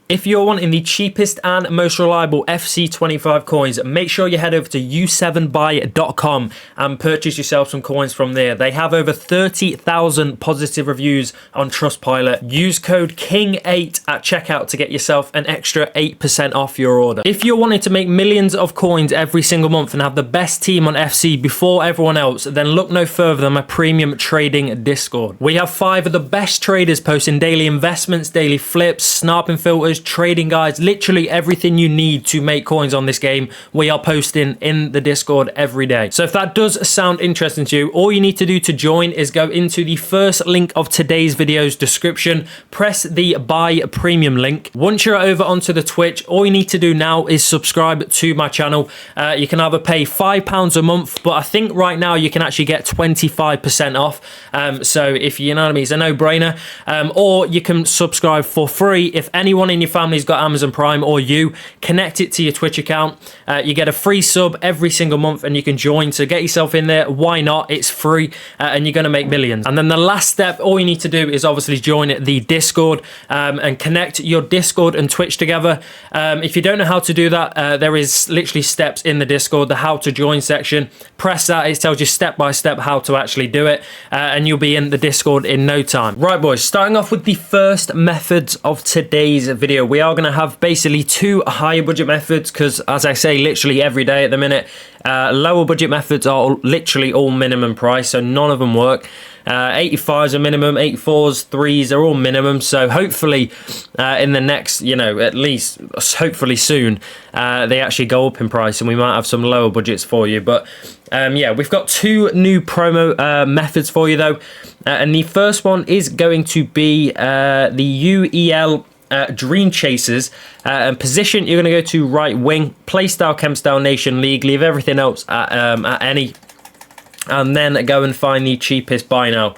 If you're wanting the cheapest and most reliable FC25 coins, make sure you head over to u7buy.com and purchase yourself some coins from there. They have over 30,000 positive reviews on Trustpilot. Use code KING8 at checkout to get yourself an extra 8% off your order. If you're wanting to make millions of coins every single month and have the best team on FC before everyone else, then look no further than my premium trading Discord. We have 5 of the best traders posting daily investments, daily flips, sniping filters, trading guides, literally everything you need to make coins on this game. We are posting in the Discord every day. So if that does sound interesting to you, all you need to do to join is go into the first link of today's video's description, press the buy premium link. Once you're over onto the Twitch, all you need to do now is subscribe to my channel. You can either pay £5 a month, but I think right now you can actually get 25% off. So if you know what I mean, it's a no-brainer. Or you can subscribe for free. If anyone in your family's got Amazon Prime or you, connect it to your Twitch account. You get a free sub every single month and you can join. So get yourself in there. Why not? It's free and you're going to make millions. And then the last step, all you need to do is obviously join the Discord and connect your Discord and Twitch together. If you don't know how to do that, there is literally steps in the Discord, the how to join section. Press that. It tells you step by step how to actually do it and you'll be in the Discord in no time. Right, boys, starting off with the first methods of today's video. We are going to have basically 2 higher budget methods because, as I say, literally every day at the minute, lower budget methods are literally all minimum price, so none of them work. 85s are minimum, 84s, 3s are all minimum. So hopefully in the next, at least hopefully soon, they actually go up in price and we might have some lower budgets for you. But yeah, we've got 2 new promo methods for you though. And the first one is going to be the UEL Dreamchasers. And position, you're going to go to right wing, playstyle Kempstyle Nation League, leave everything else at any, and then go and find the cheapest buy now.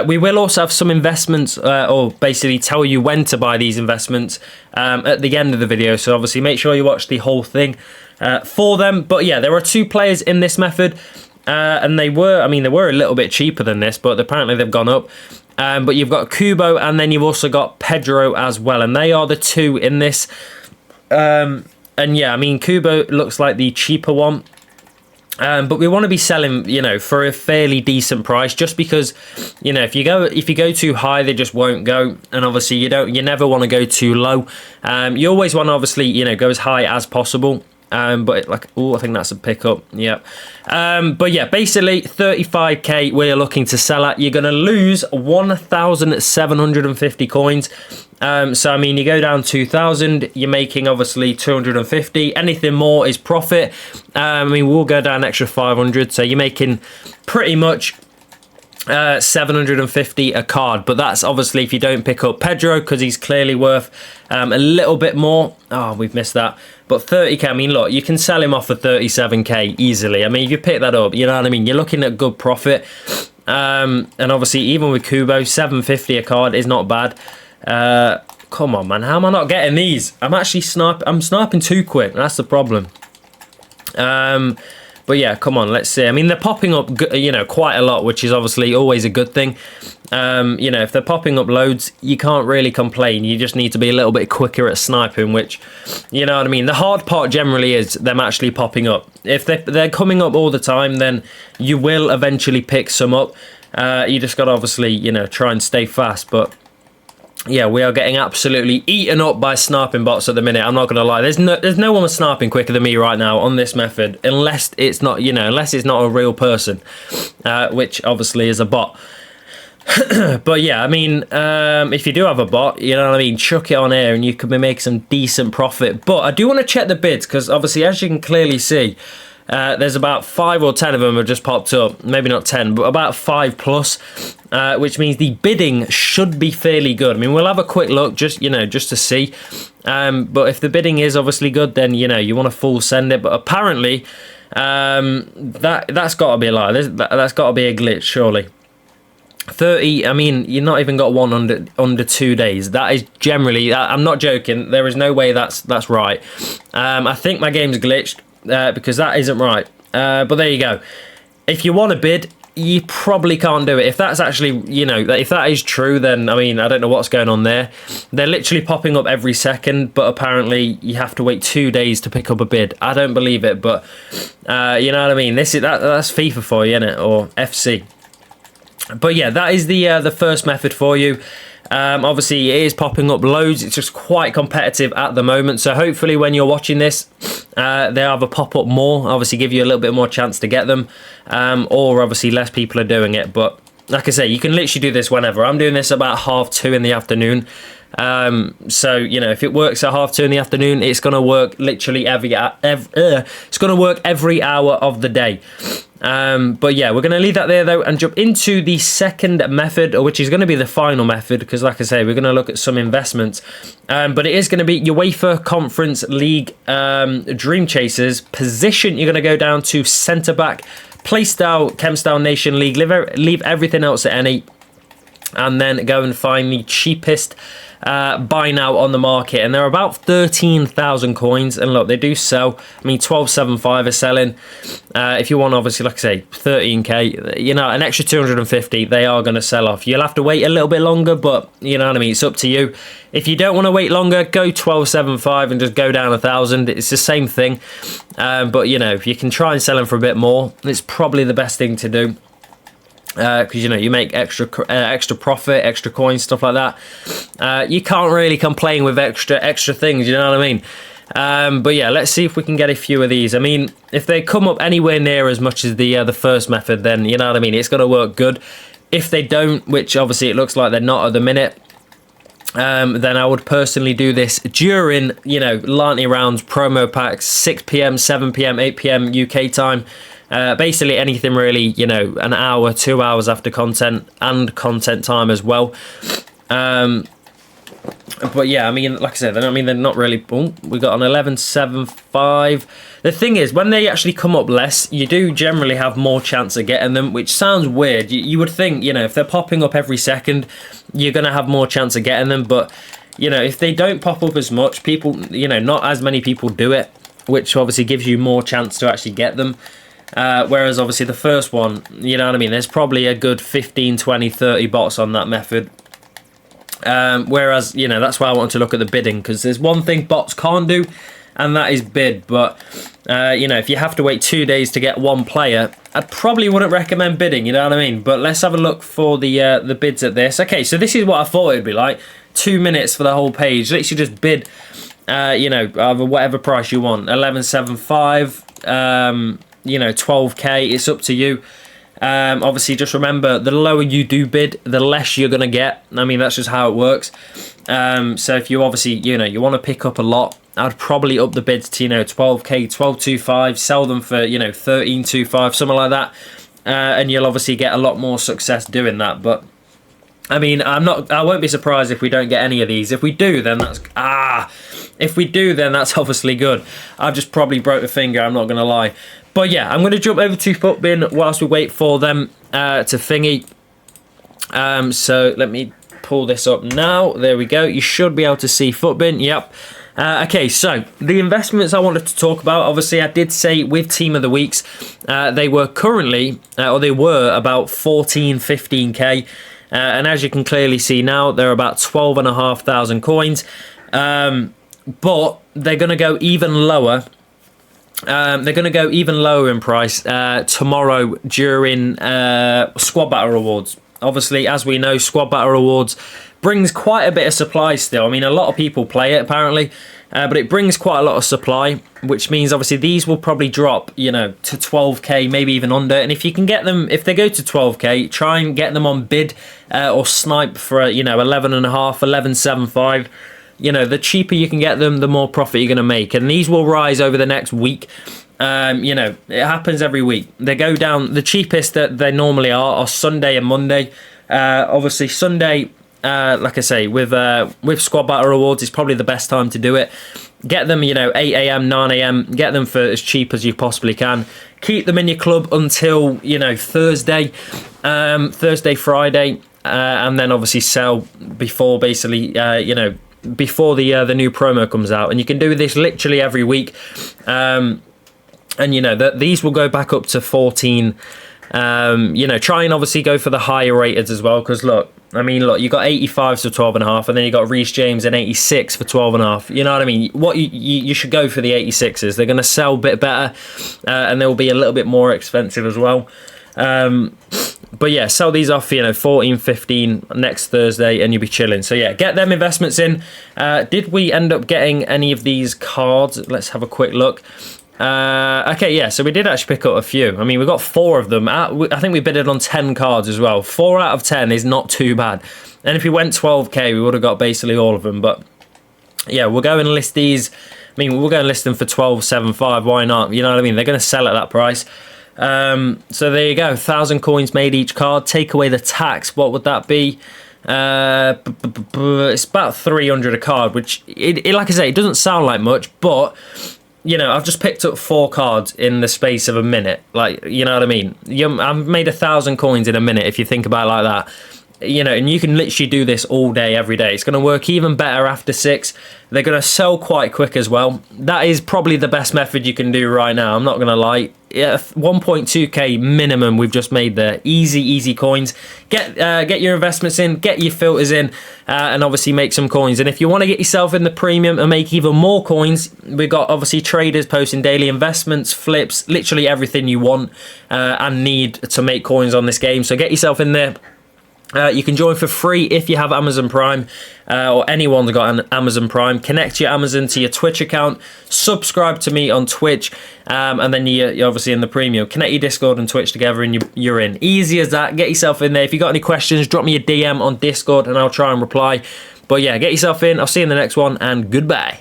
We will also have some investments, or basically tell you when to buy these investments at the end of the video. So obviously make sure you watch the whole thing for them. But yeah, there are 2 players in this method, and they were a little bit cheaper than this, but apparently they've gone up. But you've got Kubo and then you've also got Pedro as well, and they are the 2 in this. And yeah, I mean, Kubo looks like the cheaper one. But we want to be selling, for a fairly decent price, just because, if you go too high, they just won't go. And obviously you never want to go too low. You always want to obviously, go as high as possible. But I think that's a pickup. Yeah. But yeah, basically 35k we're looking to sell at. You're going to lose 1,750 coins. So I mean, you go down 2,000, you're making obviously 250. Anything more is profit. I mean, we'll go down an extra 500. So you're making pretty much 750 a card, but that's obviously if you don't pick up Pedro, because he's clearly worth a little bit more. Oh, we've missed that. But 30k, I mean, look, you can sell him off for 37k easily. I mean, if you pick that up, you know what I mean, you're looking at good profit. And obviously even with Kubo, 750 a card is not bad. Come on, man, how am I not getting these? I'm sniping too quick. That's the problem. But yeah, come on, let's see. I mean, they're popping up, quite a lot, which is obviously always a good thing. If they're popping up loads, you can't really complain. You just need to be a little bit quicker at sniping, which, you know what I mean? The hard part generally is them actually popping up. If they're coming up all the time, then you will eventually pick some up. You just got to obviously, try and stay fast. But yeah, we are getting absolutely eaten up by sniping bots at the minute. I'm not gonna lie. There's no one sniping quicker than me right now on this method, unless it's not a real person, which obviously is a bot. But yeah, I mean, if you do have a bot, you know what I mean, chuck it on air and you could make some decent profit. But I do want to check the bids, because obviously, as you can clearly see, there's about 5 or 10 of them have just popped up. Maybe not 10, but about 5 plus, which means the bidding should be fairly good. I mean, we'll have a quick look just to see. But if the bidding is obviously good, then, you want to full send it. But apparently, that's got to be a lie. That's got to be a glitch, surely. 30, I mean, you've not even got one under 2 days. That is generally, I'm not joking, there is no way that's right. I think my game's glitched. Because that isn't right. But there you go. If you want to bid, you probably can't do it. If that's actually, if that is true, then, I mean, I don't know what's going on there. They're literally popping up every second, but apparently you have to wait 2 days to pick up a bid. I don't believe it, but you know what I mean? That's FIFA for you, innit? Or FC. But yeah, that is the first method for you. Obviously, it is popping up loads. It's just quite competitive at the moment. So hopefully when you're watching this, they'll have a pop up more. Obviously, give you a little bit more chance to get them. Or obviously less people are doing it. But like I say, you can literally do this whenever. I'm doing this about 2:30 in the afternoon. So, if it works at 2:30 in the afternoon, it's going to work literally it's going to work every hour of the day. But yeah, we're going to leave that there though and jump into the second method, which is going to be the final method, because like I say, we're going to look at some investments. But it is going to be UEFA Conference League Dreamchasers. Position, you're going to go down to centre back, Playstyle, Chemstyle Nation League, leave everything else at any, and then go and find the cheapest buy now on the market, and they're about 13,000 coins. And look, they do sell. I mean, 12.75 are selling. If you want, obviously, like I say, 13k, an extra 250, they are going to sell off. You'll have to wait a little bit longer, but you know what I mean, it's up to you. If you don't want to wait longer, go 12.75 and just go down 1,000. It's the same thing, but if you can try and sell them for a bit more, it's probably the best thing to do. Because you make extra profit, extra coins, stuff like that. You can't really complain with extra things, you know what I mean? But yeah, let's see if we can get a few of these. I mean, if they come up anywhere near as much as the first method, then you know what I mean, it's going to work good. If they don't, which obviously it looks like they're not at the minute, then I would personally do this during Lanty rounds, promo packs, 6 p.m, 7 p.m, 8 p.m. UK time. Basically anything really, an hour, 2 hours after content and content time as well. But yeah, I mean, like I said, they're not really. Oh, we got an 11.75. The thing is, when they actually come up less, you do generally have more chance of getting them, which sounds weird. You would think, if they're popping up every second, you're going to have more chance of getting them. But, if they don't pop up as much, people, not as many people do it, which obviously gives you more chance to actually get them. Whereas obviously the first one, you know what I mean, there's probably a good 15, 20, 30 bots on that method. Whereas, that's why I wanted to look at the bidding, because there's one thing bots can't do, and that is bid. But, if you have to wait 2 days to get one player, I probably wouldn't recommend bidding, you know what I mean? But let's have a look for the bids at this. Okay, so this is what I thought it'd be like. 2 minutes for the whole page. Literally just bid, either whatever price you want. 11.75, 12k, it's up to you. Obviously, just remember, the lower you do bid, the less you're going to get. I mean, that's just how it works. So if you obviously, you want to pick up a lot, I'd probably up the bids to, 12k, 12.25, sell them for, 13.25, something like that. And you'll obviously get a lot more success doing that. But I mean, I won't be surprised if we don't get any of these. If we do, then that's obviously good. I've just probably broke a finger, I'm not going to lie. But yeah, I'm going to jump over to Footbin whilst we wait for them to thingy. So let me pull this up now. There we go. You should be able to see Footbin. Yep. Okay, so the investments I wanted to talk about, obviously I did say with Team of the Weeks, they were currently, or they were about 14, 15k. And as you can clearly see now, they're about 12,500 coins. But they're going to go even lower. They're going to go even lower in price tomorrow during Squad Battle Rewards. Obviously, as we know, Squad Battle Rewards brings quite a bit of supply still. I mean, a lot of people play it, apparently. But it brings quite a lot of supply, which means obviously these will probably drop, to 12k, maybe even under. And if you can get them, if they go to 12k, try and get them on bid or snipe for, 11.5, 11.75. The cheaper you can get them, the more profit you're going to make. And these will rise over the next week. It happens every week. They go down, the cheapest that they normally are Sunday and Monday. Obviously, Sunday, like I say, with Squad Battle Rewards, is probably the best time to do it. Get them, 8 a.m, 9 a.m, get them for as cheap as you possibly can. Keep them in your club until, Thursday, Friday, and then obviously sell before basically, before the new promo comes out. And you can do this literally every week. And these will go back up to 14 You know, try and obviously go for the higher rated as well, because look, I mean, look, you got 85s for 12.5, and then you got Reece James and 86 for 12.5. You know what I mean? What you should go for the 86s. They're going to sell a bit better, and they'll be a little bit more expensive as well. But yeah, sell these off, you know, 14, 15 next Thursday, and you'll be chilling. So yeah, get them investments in. Did we end up getting any of these cards? Let's have a quick look. Okay, yeah, so we did actually pick up a few. I mean, we got 4 of them. I think we bidded on 10 cards as well. 4 out of 10 is not too bad. And if we went 12k, we would have got basically all of them. But yeah, we'll go and list these. I mean, we'll go and list them for 12.75. Why not? You know what I mean? They're going to sell at that price. So there you go. 1,000 coins made each card. Take away the tax. What would that be? It's about 300 a card, which, like I say, it doesn't sound like much, but you know, I've just picked up 4 cards in the space of a minute. Like, you know what I mean? I've made 1,000 coins in a minute, if you think about it like that. You know, and you can literally do this all day, every day. It's going to work even better after 6. They're going to sell quite quick as well. That is probably the best method you can do right now. I'm not going to lie. Yeah, 1.2k minimum we've just made there. Easy coins. Get your investments in, get your filters in, and obviously make some coins. And if you want to get yourself in the premium and make even more coins, we've got obviously traders posting daily investments, flips, literally everything you want and need to make coins on this game. So get yourself in there. You can join for free if you have Amazon Prime, or anyone's got an Amazon Prime. Connect your Amazon to your Twitch account, subscribe to me on Twitch, and then you're obviously in the premium. Connect your Discord and Twitch together and you're in. Easy as that. Get yourself in there. If you got any questions, drop me a DM on Discord and I'll try and reply. But yeah, get yourself in. I'll see you in the next one, and goodbye.